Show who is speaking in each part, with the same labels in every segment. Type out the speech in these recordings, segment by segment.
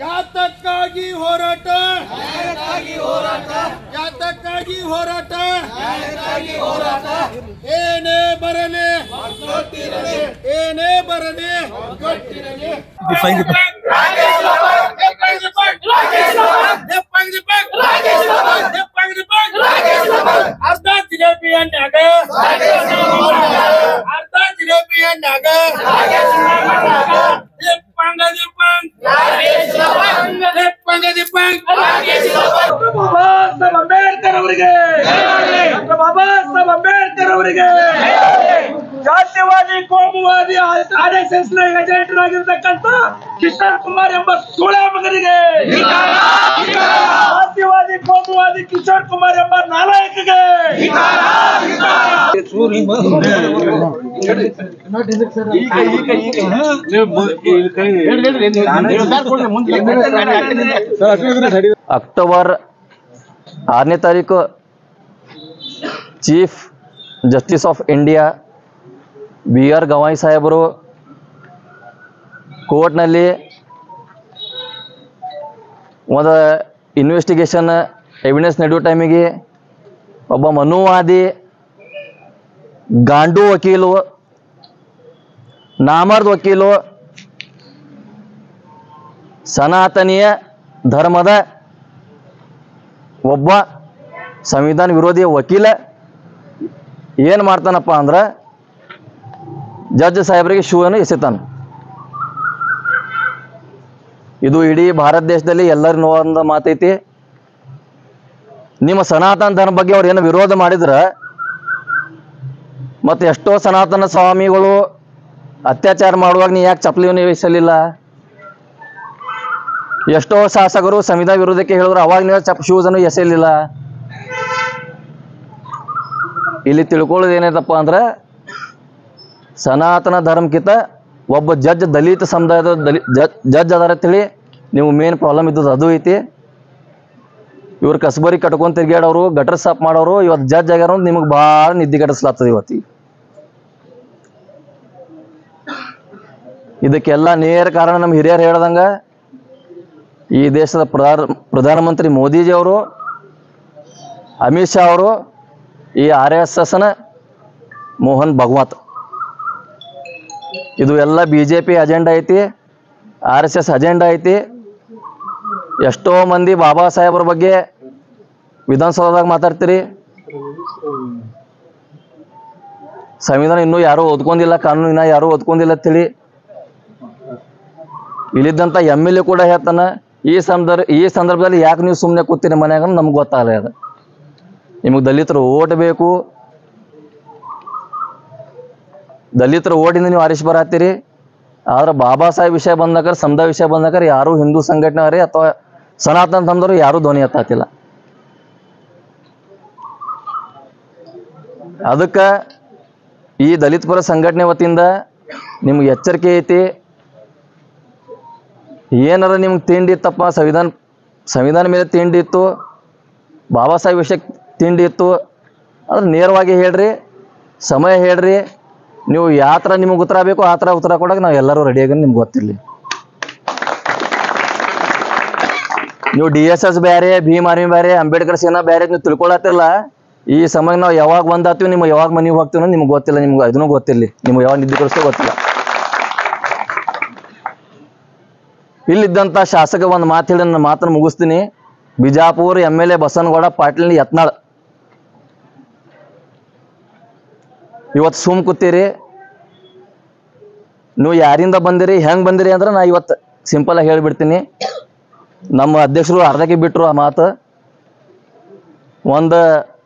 Speaker 1: ಯಾತಕ್ಕಾಗಿ ಹೋರಾಟ ಯಾತಕ್ಕಾಗಿ ಹೋರಾಟ ಏನೇ ಬರಲಿ ಏನೇ ಬರಲಿ ಅರ್ಧ ಜಿಲೇಬಿಯನ್ನಾಗ
Speaker 2: ಅಂಬೇಡ್ಕರ್ ಅವರಿಗೆ ಬಾಬಾ ಸಾಹೇಬ್ ಅಂಬೇಡ್ಕರ್ ಅವರಿಗೆ ಜಾತಿವಾದಿ ಕೋಮುವಾದಿ RSS ನ ಏಜೆಂಟರಾಗಿರ್ತಕ್ಕಂಥ ಕಿಶೋರ್ ಕುಮಾರ್ ಎಂಬ ಸುಳೆ ಮಗನಿಗೆ ಜಾತಿವಾದಿ ಕೋಮುವಾದಿ ಕಿಶೋರ್ ಕುಮಾರ್ ಎಂಬ ನಾಲಾಯಕಗೆ
Speaker 3: ಅಕ್ಟೋಬರ್ 6ನೇ ತಾರೀಕು chief justice of India BR Gavai ಸಾಹೇಬರು ಕೋರ್ಟ್ನಲ್ಲಿ ಒಂದು ಇನ್ವೆಸ್ಟಿಗೇಷನ್ ಎವಿಡೆನ್ಸ್ ನಡೆಯೋ ಟೈಮಿಗೆ ಒಬ್ಬ ಮನುವಾದಿ ಗಾಂಡು ವಕೀಲು ನಾಮರ್ದ ವಕೀಲು ಸನಾತನೀಯ ಧರ್ಮದ ಒಬ್ಬ ಸಂವಿಧಾನ ವಿರೋಧಿ ವಕೀಲ ಏನು ಮಾಡ್ತಾನಪ್ಪ ಅಂದ್ರೆ ಜಡ್ಜ್ ಸಾಹೇಬರಿಗೆ ಶೂವನ್ನು ಎಸೆತಾನೆ. ಇದು ಇಡೀ ಭಾರತ ದೇಶದಲ್ಲಿ ಎಲ್ಲರೂ ನೋಡೋ ಮಾತೈತಿ. ನಿಮ್ಮ ಸನಾತನ ಧರ್ಮ ಬಗ್ಗೆ ಅವ್ರು ಏನು ವಿರೋಧ ಮಾಡಿದ್ರೆ ಮತ್ತು ಎಷ್ಟೋ ಸನಾತನ ಸ್ವಾಮಿಗಳು ಅತ್ಯಾಚಾರ ಮಾಡುವಾಗ ನೀ ಯಾಕೆ ಚಪ್ಪಲಿಯನ್ನು ಎಸಲಿಲ್ಲ? ಎಷ್ಟೋ ಶಾಸಕರು ಸಂವಿಧಾನ ವಿರೋಧಕ್ಕೆ ಹೇಳಿದ್ರು, ಅವಾಗ ನೀವು ಶೂಸನ್ನು ಎಸೆಯಲಿಲ್ಲ. ಇಲ್ಲಿ ತಿಳ್ಕೊಳ್ಳೋದು ಏನೈತಪ್ಪ ಅಂದ್ರೆ ಸನಾತನ ಧರ್ಮಕ್ಕಿಂತ ಒಬ್ಬ ಜಡ್ಜ್ ದಲಿತ ಸಮುದಾಯದ ಜಡ್ಜ್ ಅದಾರ ಅಂತೇಳಿ ನೀವು ಮೇನ್ ಪ್ರಾಬ್ಲಮ್ ಇದ್ದದ್ದು ಅದು ಐತಿ. ಇವ್ರು ಕಸಬರಿ ಕಟ್ಕೊಂಡು ತಿರ್ಗಾಡೋರು, ಗಟರ್ ಸಾಫ್ ಮಾಡೋರು ಇವತ್ತು ಜಡ್ಜ್ ಆಗ್ಯಾರ ಅಂತ ನಿಮಗೆ ಭಾಳ ನಿದ್ದೆ ಕಟ್ಟಿಸ್ಲಾಗ್ತದೆ ಇವತ್ತಿಗೆ. ಇದಕ್ಕೆಲ್ಲ ನೇರ ಕಾರಣ ನಮ್ಮ ಹಿರಿಯರು ಹೇಳ್ದಂಗೆ ಈ ದೇಶದ ಪ್ರಧಾನಮಂತ್ರಿ ಮೋದಿಜಿಯವರು, ಅಮಿತ್ ಶಾ ಅವರು, ಈ RSSನ ಮೋಹನ್ ಭಗವತ್, ಇದು ಎಲ್ಲ BJP ಅಜೆಂಡಾ ಐತಿ, RSS ಅಜೆಂಡಾ ಐತಿ. ಎಷ್ಟೋ ಮಂದಿ ಬಾಬಾ ಸಾಹೇಬ್ರ ಬಗ್ಗೆ ವಿಧಾನಸೌಧದಾಗ ಮಾತಾಡ್ತೀರಿ, ಸಂವಿಧಾನ ಇನ್ನೂ ಯಾರೂ ಓದ್ಕೊಂಡಿಲ್ಲ, ಕಾನೂನು ಇನ್ನೂ ಯಾರೂ ಓದ್ಕೊಂಡಿಲ್ಲ ಅಂತೇಳಿ ಇಲ್ಲಿದ್ದಂಥ MLA ಕೂಡ ಹೇಳ್ತಾನೆ. ಈ ಸಂದರ್ಭದಲ್ಲಿ ಯಾಕೆ ನೀವು ಸುಮ್ಮನೆ ಕೂತೀರಿ ಮನ್ಯಾಗ ನಮ್ಗೆ ಗೊತ್ತಾಗಲ್ಲ. ಅದು ನಿಮಗೆ ದಲಿತರು ಓಟ್ ಬೇಕು, ದಲಿತರ ಓಟಿಂದ ನೀವು ಆರಿಸಿ ಬರತ್ತೀರಿ. ಆದ್ರೆ ಬಾಬಾ ಸಾಹೇಬ್ ವಿಷಯ ಬಂದಾಗ, ಸಮುದಾಯ ವಿಷಯ ಬಂದಾಗ ಯಾರೂ ಹಿಂದೂ ಸಂಘಟನೆಯವರೇ ಅಥವಾ ಸನಾತನ ಧರ್ಮದವರು ಯಾರೂ ಧ್ವನಿ ಎತ್ತಾತಿಲ್ಲ. ಅದಕ್ಕೆ ಈ ದಲಿತ ಪರ ಸಂಘಟನೆ ವತಿಯಿಂದ ನಿಮ್ಗೆ ಎಚ್ಚರಿಕೆ ಐತಿ. ಏನಾರ ನಿಮ್ಗೆ ತಿಂಡಿ ಇತ್ತಪ್ಪ, ಸಂವಿಧಾನ ಮೇಲೆ ತಿಂಡಿ ಇತ್ತು, ಬಾಬಾ ಸಾಹೇಬ್ ವಿಷಯಕ್ಕೆ ತಿಂಡಿ ಇತ್ತು ಅಂದ್ರೆ ನೇರವಾಗಿ ಹೇಳ್ರಿ, ಸಮಯ ಹೇಳ್ರಿ. ನೀವು ಯಾವ ಥರ ನಿಮಗೆ ಉತ್ತರ ಬೇಕು ಆ ಥರ ಉತ್ತರ ಕೊಡೋಕೆ ನಾವು ಎಲ್ಲರೂ ರೆಡಿಯಾಗಿ ನಿಮ್ಗೆ ಗೊತ್ತಿರಲಿ. ನೀವು DSS ಬೇರೆ, ಭೀಮ್ ಆರ್ಮಿ ಬೇರೆ, ಅಂಬೇಡ್ಕರ್ ಸೇನಾ ಬೇರೆ ನೀವು ತಿಳ್ಕೊಳತ್ತಿರಲ್ಲ. ಈ ಸಮಯ ನಾವು ಯಾವಾಗ ಬಂದಾತೀವಿ, ನಿಮ್ಗೆ ಯಾವಾಗ ಮನೆಗೆ ಹೋಗ್ತೀವಿ ಅನ್ನೋದು ನಿಮ್ಗೆ ಗೊತ್ತಿಲ್ಲ. ನಿಮ್ಗೆ ಅದನ್ನೂ ಗೊತ್ತಿರಲಿ, ನಿಮ್ಗೆ ಯಾವಾಗ ನಿದ್ದೆ ಕೊಡಿಸ್ತೋ ಗೊತ್ತಿಲ್ಲ. ಇಲ್ಲಿದ್ದಂಥ ಶಾಸಕ ಒಂದು ಮಾತು ಹೇಳಿ ನನ್ನ ಮಾತನ್ನು ಮುಗಿಸ್ತೀನಿ. ಬಿಜಾಪುರ MLA ಬಸನಗೌಡ ಪಾಟೀಲ್ ಯತ್ನಾಳ್ ಇವತ್ತು ಸುಮ್ ಕೂತೀರಿ. ನೀವು ಯಾರಿಂದ ಬಂದಿರಿ, ಹೆಂಗೆ ಬಂದಿರಿ ಅಂದ್ರೆ ನಾ ಇವತ್ತು ಸಿಂಪಲಾಗಿ ಹೇಳಿಬಿಡ್ತೀನಿ. ನಮ್ಮ ಅಧ್ಯಕ್ಷರು ಅರ್ಧಕ್ಕೆ ಬಿಟ್ಟರು ಆ ಮಾತು. ಒಂದು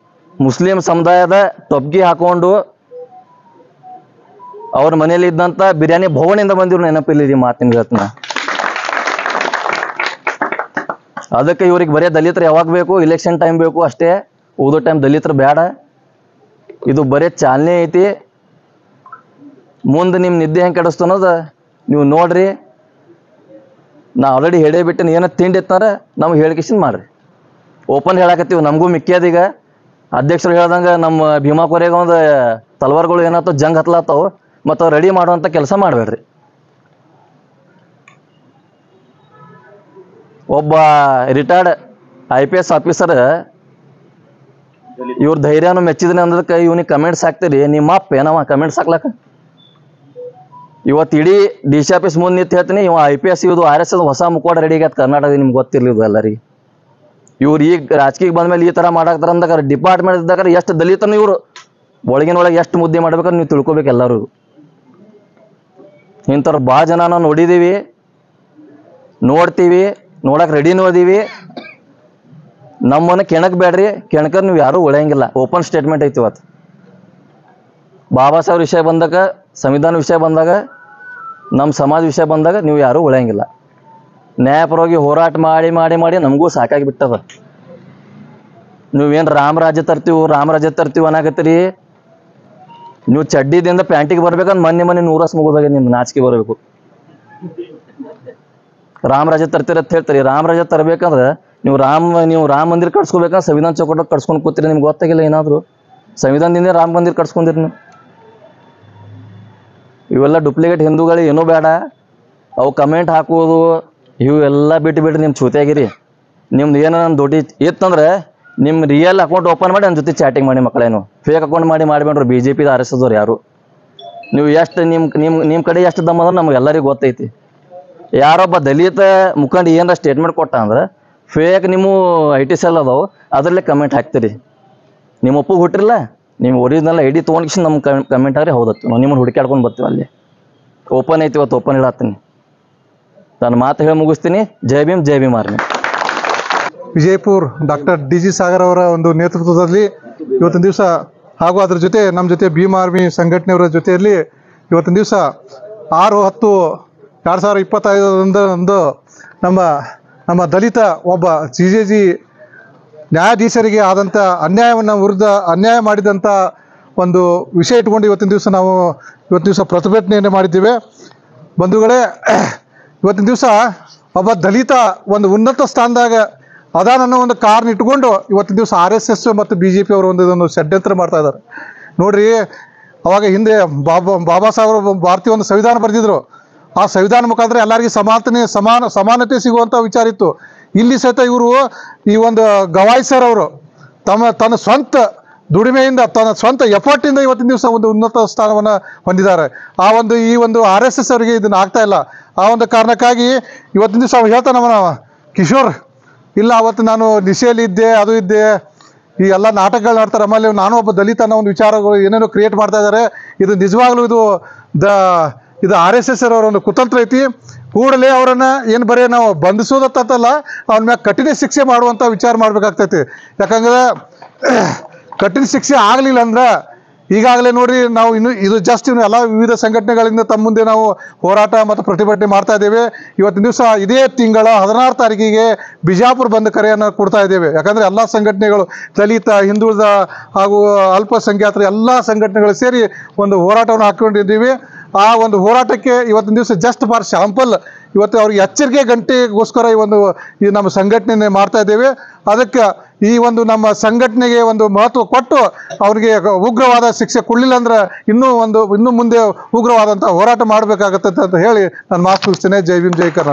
Speaker 3: ಮುಸ್ಲಿಂ ಸಮುದಾಯದ ಟೊಪ್ಗಿ ಹಾಕೊಂಡು ಅವ್ರ ಮನೆಯಲ್ಲಿ ಇದ್ದಂಥ ಬಿರಿಯಾನಿ ಭವನಿಂದ ಬಂದಿರು ನೆನಪಿಲ್ಲ ಮಾತಿನ ಇವತ್ತಿನ. ಅದಕ್ಕೆ ಇವ್ರಿಗೆ ಬರೀ ದಲಿತರು ಯಾವಾಗ ಬೇಕು, ಇಲೆಕ್ಷನ್ ಟೈಮ್ ಬೇಕು ಅಷ್ಟೇ, ಓದೋ ಟೈಮ್ ದಲಿತರು ಬೇಡ. ಇದು ಬರೀ ಚಾಲನೆ ಐತಿ. ಮುಂದೆ ನಿಮ್ಮ ನಿದ್ದೆ ಹೆಂಗೆ ಕೆಡಿಸ್ತು ಅನ್ನೋದು ನೀವು ನೋಡ್ರಿ. ನಾ ಆಲ್ರೆಡಿ ಹೇಳೇ ಬಿಟ್ಟಿನ, ಏನೋ ತಿಂಡಿ ಇತ್ತಂದ್ರೆ ನಮ್ಗೆ ಹೇಳಿಕೆಶನ್ ಮಾಡಿರಿ. ಓಪನ್ ಹೇಳಕತ್ತೀವಿ, ನಮಗೂ ಮಿಕ್ಕಿಯದೀಗ. ಅಧ್ಯಕ್ಷರು ಹೇಳ್ದಂಗೆ ನಮ್ಮ ಭೀಮಾ ಕೊರೆಗೆ ಒಂದು ತಲವಾರ್ಗಳು ಏನಾಯ್ತು ಜಂಗ್ ಹತ್ಲಾತಾವು, ಮತ್ತು ರೆಡಿ ಮಾಡುವಂಥ ಕೆಲಸ ಮಾಡಬೇಡ್ರಿ. ಒಬ್ಬ ರಿಟೈರ್ಡ್ IPS ಆಫೀಸರ್ ಇವ್ರ ಧೈರ್ಯನು ಮೆಚ್ಚಿದನೆ ಅಂದಕ್ಕೆ ಇವನಿಗೆ ಕಮೆಂಟ್ಸ್ ಹಾಕ್ತೀರಿ, ನಿಮ್ಮ ಅಪ್ಪ ಏನವ ಕಮೆಂಟ್ಸ್ ಹಾಕ್ಲಕ್ಕ? ಇವತ್ತು ಇಡೀ DC ಆಫೀಸ್ ಮುಂದೆ ನಿಂತು ಹೇಳ್ತೀನಿ, ಇವ IPS ಇವ್ದು RSS ಹೊಸ ಮುಖವಾಡ ರೆಡಿ ಆಗತ್ತೆ ಕರ್ನಾಟಕದ, ನಿಮ್ಗೆ ಗೊತ್ತಿರ್ಲಿದ್ದು ಎಲ್ಲರಿಗೆ. ಇವ್ರು ಈಗ ರಾಜಕೀಯಕ್ಕೆ ಬಂದ್ಮೇಲೆ ಈ ಥರ ಮಾಡಾಕ್ತಾರ ಅಂದಾಗ ಡಿಪಾರ್ಟ್ಮೆಂಟ್ ಇದ್ದಾಗ ಎಷ್ಟು ದಲಿತನು ಇವರು ಒಳಗಿನೊಳಗೆ ಎಷ್ಟು ಮುದ್ದೆ ಮಾಡ್ಬೇಕಾದ್ರೆ ನೀವು ತಿಳ್ಕೊಬೇಕು ಎಲ್ಲರೂ. ಇಂಥವ್ರು ಭಾಳ ಜನ ನಾವು ನೋಡಿದ್ದೀವಿ, ನೋಡ್ತೀವಿ, ನೋಡಕ್ಕೆ ರೆಡಿನೂ ಅದೀವಿ. ನಮ್ಮನ್ನು ಕೆಣಕ್ ಬೇಡ್ರಿ, ಕೆಣಕರ್ ನೀವು ಯಾರೂ ಉಳಿಯಂಗಿಲ್ಲ. ಓಪನ್ ಸ್ಟೇಟ್ಮೆಂಟ್ ಐತಿ ಇವತ್ತು. ಬಾಬಾ ಸಾಹೇಬ್ ವಿಷಯ ಬಂದಾಗ, ಸಂವಿಧಾನ ವಿಷಯ ಬಂದಾಗ, ನಮ್ಮ ಸಮಾಜ ವಿಷಯ ಬಂದಾಗ ನೀವು ಯಾರೂ ಉಳಿಯಂಗಿಲ್ಲ. ನ್ಯಾಯಪರವಾಗಿ ಹೋರಾಟ ಮಾಡಿ ಮಾಡಿ ಮಾಡಿ ನಮಗೂ ಸಾಕಾಗಿ ಬಿಟ್ಟದ. ನೀವೇನು ರಾಮರಾಜ್ಯ ತರ್ತೀವಿ ಅನ್ನಾಗತ್ತೀರಿ. ನೀವು ಚಡ್ಡಿದಿಂದ ಪ್ಯಾಂಟಿಗೆ ಬರ್ಬೇಕಂದ್ರೆ ಮನೆ 100 ಮುಗಿದಾಗ ನಿಮ್ಗೆ ನಾಚಿಕೆ ಬರಬೇಕು. ರಾಮರಾಜ್ಯ ತರ್ತೀರತ್ ಹೇಳ್ತೀರಿ. ರಾಮರಾಜ್ಯ ತರಬೇಕಂದ್ರೆ ನೀವು ರಾಮ ಮಂದಿರ ಕಟ್ಸ್ಕೋಬೇಕಂದ್ರೆ ಸಂವಿಧಾನ ಚೌಕಟ್ಟು ಕಟ್ಸ್ಕೊಂಡು ಕೂತೀರಿ. ನಿಮ್ಗೆ ಗೊತ್ತಾಗಿಲ್ಲ ಏನಾದರೂ? ಸಂವಿಧಾನದಿಂದ ರಾಮ ಮಂದಿರ ಕಟ್ಸ್ಕೊಂಡಿರಿ ನೀವು. ಇವೆಲ್ಲ ಡುಪ್ಲಿಕೇಟ್ ಹಿಂದೂಗಳಿಗೆ ಏನೂ ಬೇಡ. ಅವು ಕಮೆಂಟ್ ಹಾಕೋದು ಇವೆಲ್ಲ ಬಿಟ್ಟು ನಿಮ್ಮ ಚೂತಿಯಾಗಿರಿ. ನಿಮ್ದು ಏನೋ ನನ್ನ ದುಡ್ಡು ಇತ್ತಂದ್ರೆ ನಿಮ್ಮ ರಿಯಲ್ ಅಕೌಂಟ್ ಓಪನ್ ಮಾಡಿ ನನ್ನ ಜೊತೆ ಚಾಟಿಂಗ್ ಮಾಡಿ ಮಕ್ಕಳೇನು. ಫೇಕ್ ಅಕೌಂಟ್ ಮಾಡಿಬೇಡ್ರಿ. BJP RSS ಯಾರು ನೀವು ಎಷ್ಟು ನಿಮ್ಮ ಕಡೆ ಎಷ್ಟು ದಮ್ಮ ಅಂದ್ರೆ ನಮಗೆಲ್ಲರಿಗೂ ಗೊತ್ತೈತಿ. ಯಾರೊಬ್ಬ ದಲಿತ ಮುಖಂಡ ಏನಾರ ಸ್ಟೇಟ್ಮೆಂಟ್ ಕೊಟ್ಟ ಅಂದ್ರೆ ಫೇಕ್ ನಿಮ್ಮ IT ಸೆಲ್ ಅದಾವು, ಅದರಲ್ಲೇ ಕಮೆಂಟ್ ಹಾಕ್ತೀರಿ. ನಿಮ್ಮ ಒಪ್ಪಿಗೆ ಹುಟ್ಟಿರಲ್ಲ, ನಿಮ್ಮ ಒರಿಜಿನಲ್ ID ತೊಗೊಂಡು ನಮ್ಮ ಕಮೆಂಟ್ ಆಗ್ರಿ ಹೌದತ್ತು ನಾವು ನಿಮ್ಮನ್ನು ಹುಡುಕಾಡ್ಕೊಂಡು ಬರ್ತೀವಿ. ಅಲ್ಲಿ ಓಪನ್ ಐತಿ, ಇವತ್ತು ಓಪನ್ ಹೇಳತ್ತೀನಿ. ನಾನು ಮಾತು ಹೇಳಿ ಮುಗಿಸ್ತೀನಿ. ಜೈ ಭೀಮ್ ಆರ್ಮಿ.
Speaker 4: ವಿಜಯಪುರ ಡಾಕ್ಟರ್ DG ಸಾಗರ್ ಅವರ ಒಂದು ನೇತೃತ್ವದಲ್ಲಿ ಇವತ್ತಿನ ದಿವಸ ಹಾಗೂ ಅದ್ರ ಜೊತೆ ನಮ್ಮ ಜೊತೆ ಭೀಮ್ ಆರ್ಮಿ ಸಂಘಟನೆಯವರ ಜೊತೆಯಲ್ಲಿ ಇವತ್ತಿನ ದಿವಸ 6/10/2025 ನಮ್ಮ ದಲಿತ ಒಬ್ಬ CJG ನ್ಯಾಯಾಧೀಶರಿಗೆ ಆದಂಥ ಅನ್ಯಾಯ ಮಾಡಿದಂಥ ಒಂದು ವಿಷಯ ಇಟ್ಕೊಂಡು ಇವತ್ತಿನ ದಿವಸ ಪ್ರತಿಭಟನೆಯನ್ನು ಮಾಡಿದ್ದೇವೆ. ಬಂಧುಗಳೇ, ಇವತ್ತಿನ ದಿವಸ ಒಬ್ಬ ದಲಿತ ಒಂದು ಉನ್ನತ ಸ್ಥಾನದಾಗ ಅದಾನನ್ನೋ ಒಂದು ಕಾರಣ ಇಟ್ಕೊಂಡು ಇವತ್ತಿನ ದಿವಸ RSS ಮತ್ತು BJP ಅವರು ಇದೊಂದು ಷಡ್ಯಂತ್ರ ಮಾಡ್ತಾ ಇದ್ದಾರೆ ನೋಡ್ರಿ. ಅವಾಗ ಹಿಂದೆ ಬಾಬಾ ಸಾಹೇಬ್ ಭಾರತೀಯ ಒಂದು ಸಂವಿಧಾನ ಬರೆದಿದ್ರು. ಆ ಸಂವಿಧಾನ ಮುಖಾಂತರ ಎಲ್ಲರಿಗೂ ಸಮಾನತೆ ಸಿಗುವಂಥ ವಿಚಾರ ಇತ್ತು. ಇಲ್ಲಿ ಸಹಿತ ಇವರು ಈ ಒಂದು ಗವಾಯಿ ಸರ್ ಅವರು ತನ್ನ ಸ್ವಂತ ದುಡಿಮೆಯಿಂದ ತನ್ನ ಸ್ವಂತ ಎಫರ್ಟಿಂದ ಇವತ್ತಿನ ದಿವಸ ಒಂದು ಉನ್ನತ ಸ್ಥಾನವನ್ನು ಹೊಂದಿದ್ದಾರೆ. ಈ ಒಂದು RSS ಅವರಿಗೆ ಇದನ್ನು ಆಗ್ತಾ ಇಲ್ಲ. ಆ ಒಂದು ಕಾರಣಕ್ಕಾಗಿ ಇವತ್ತಿನ ದಿವಸ ಅವ್ರು ಹೇಳ್ತಾನೆ ಕಿಶೋರ್, ಇಲ್ಲ ಅವತ್ತು ನಾನು ನಿಶೆಯಲ್ಲಿ ಇದ್ದೆ, ಅದು ಇದ್ದೆ, ಈ ಎಲ್ಲ ನಾಟಕಗಳು ಮಾಡ್ತಾರೆ. ಆಮೇಲೆ ನಾನು ಒಬ್ಬ ದಲಿತ ಅನ್ನೋ ಒಂದು ವಿಚಾರಗಳು ಏನೇನೋ ಕ್ರಿಯೇಟ್ ಮಾಡ್ತಾ ಇದ್ದಾರೆ. ಇದು ನಿಜವಾಗ್ಲೂ ಇದು RSS ಅವರ ಒಂದು ಕುತಂತ್ರ ಐತಿ. ಕೂಡಲೇ ಅವರನ್ನು ಏನು ಬರೀ ನಾವು ಬಂಧಿಸೋದತ್ತಲ್ಲ, ಅವನ ಮ್ಯಾಗ ಕಠಿಣ ಶಿಕ್ಷೆ ಮಾಡುವಂಥ ವಿಚಾರ ಮಾಡಬೇಕಾಗ್ತೈತಿ. ಯಾಕಂದ್ರೆ ಕಠಿಣ ಶಿಕ್ಷೆ ಆಗಲಿಲ್ಲ ಅಂದ್ರೆ ಈಗಾಗಲೇ ನೋಡ್ರಿ, ನಾವು ಇದು ಎಲ್ಲ ವಿವಿಧ ಸಂಘಟನೆಗಳಿಂದ ತಮ್ಮ ಮುಂದೆ ನಾವು ಹೋರಾಟ ಮತ್ತು ಪ್ರತಿಭಟನೆ ಮಾಡ್ತಾ ಇದ್ದೇವೆ. ಇವತ್ತಿನ ದಿವಸ ಇದೇ ತಿಂಗಳ 16 ತಾರೀಕಿಗೆ ಬಿಜಾಪುರ ಬಂದ್ ಕರೆಯನ್ನು ಕೊಡ್ತಾ ಇದ್ದೇವೆ. ಯಾಕಂದರೆ ಎಲ್ಲ ಸಂಘಟನೆಗಳು, ದಲಿತ, ಹಿಂದುಳಿದ ಹಾಗೂ ಅಲ್ಪಸಂಖ್ಯಾತರು ಎಲ್ಲ ಸಂಘಟನೆಗಳು ಸೇರಿ ಒಂದು ಹೋರಾಟವನ್ನು ಹಾಕ್ಕೊಂಡಿದ್ದೀವಿ. ಆ ಒಂದು ಹೋರಾಟಕ್ಕೆ ಇವತ್ತಿನ ದಿವಸ ಜಸ್ಟ್ ಫಾರ್ ಶಾಂಪಲ್ ಇವತ್ತು ಅವ್ರಿಗೆ ಎಚ್ಚರಿಕೆ ಗಂಟೆಗೋಸ್ಕರ ಈ ನಮ್ಮ ಸಂಘಟನೆ ಮಾಡ್ತಾ ಇದ್ದೇವೆ. ಅದಕ್ಕೆ ಈ ಒಂದು ನಮ್ಮ ಸಂಘಟನೆಗೆ ಒಂದು ಮಹತ್ವ ಕೊಟ್ಟು ಅವ್ರಿಗೆ ಉಗ್ರವಾದ ಶಿಕ್ಷೆ ಕೊಡಲಿಲ್ಲ ಅಂದ್ರೆ ಇನ್ನೂ ಮುಂದೆ ಉಗ್ರವಾದಂಥ ಹೋರಾಟ ಮಾಡಬೇಕಾಗತ್ತೆ ಅಂತ ಹೇಳಿ ನಾನು ಮಾತು ಮುಗಿಸ್ತೇನೆ. ಜೈ ಭೀಮ್, ಜೈ ಕರ್ನಾಟಕ.